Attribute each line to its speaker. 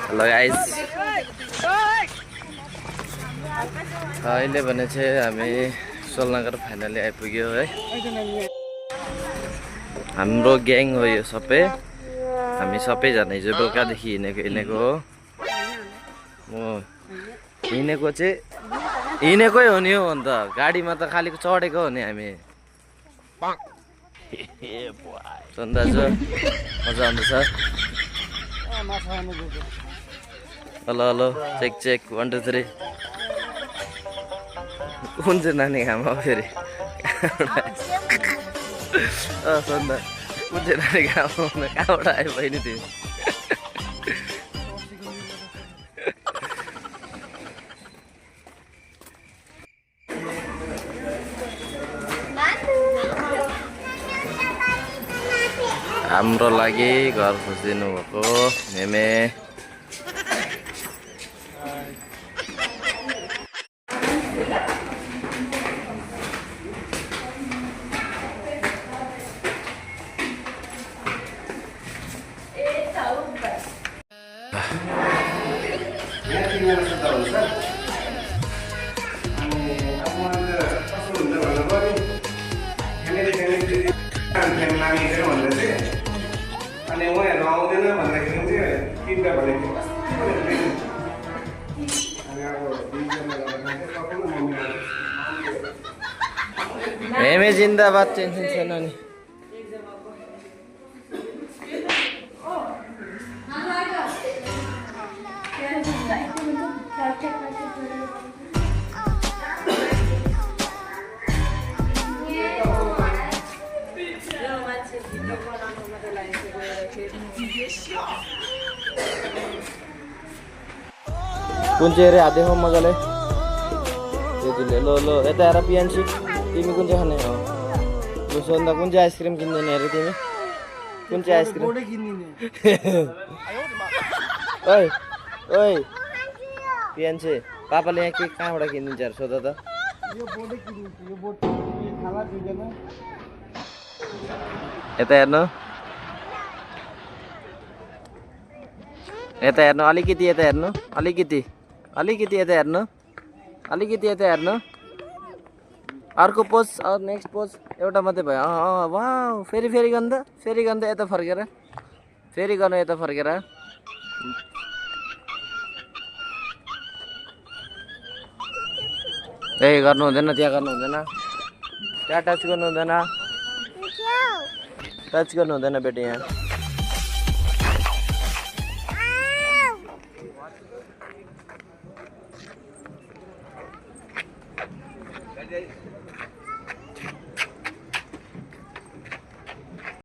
Speaker 1: Hello guys अहिले भने चाहिँ हामी सोलनगर फाइनली आइपुग्यो है। हाम्रो ग्याङ हो यो सबै। हामी सबैजना हिजो बेलुकादेखि हिँडेको हो। म हिँडेकै हो नि हो अन्त गाडीमा त खालि चढेको हो नि हामी। दाजु मजा आउँदैछ। हेलो हेलो चेक चेक 1 2 3 कुन चाहिँ नानी घाममा फेरि सन्दा कुन चाहिँ नानी घाममा कहाँबाट आयो बहिनी तिमी? हाम्रो लागि घर खोजिदिनु भएको मेमे। मेमे जिन्दाबाद, टेन्सन छैन नि। कुन चाहिँ अरे हाते हो मजाले त्यतिले। लो लो यता हेर पियान्सी, तिमी कुन चाहिँ खाने हो? लु सोन्दा कुन चाहिँ आइसक्रिम किन्दैन अरे तिमी? कुन चाहिँ आइसक्रिम? ओइ ओइ पियान्सी, पापाले यहाँ के कहाँबाट किनिदिन्छ अरे सोध त। यता हेर्नु, यता हेर्नु, अलिकति यता हेर्नु, अलिकति यता हेर्नु, अलिकति यता हेर्नु। अर्को पोज, नेक्स्ट पोज एउटा मात्रै भयो। वाउ, फेरि गर्नु त, यता फर्केर, फेरि गर्नु यता फर्केर। ए गर्नु हुँदैन, त्यहाँ गर्नु हुँदैन, त्यहाँ टच गर्नु हुँदैन, टच गर्नु हुँदैन बेटी यहाँ।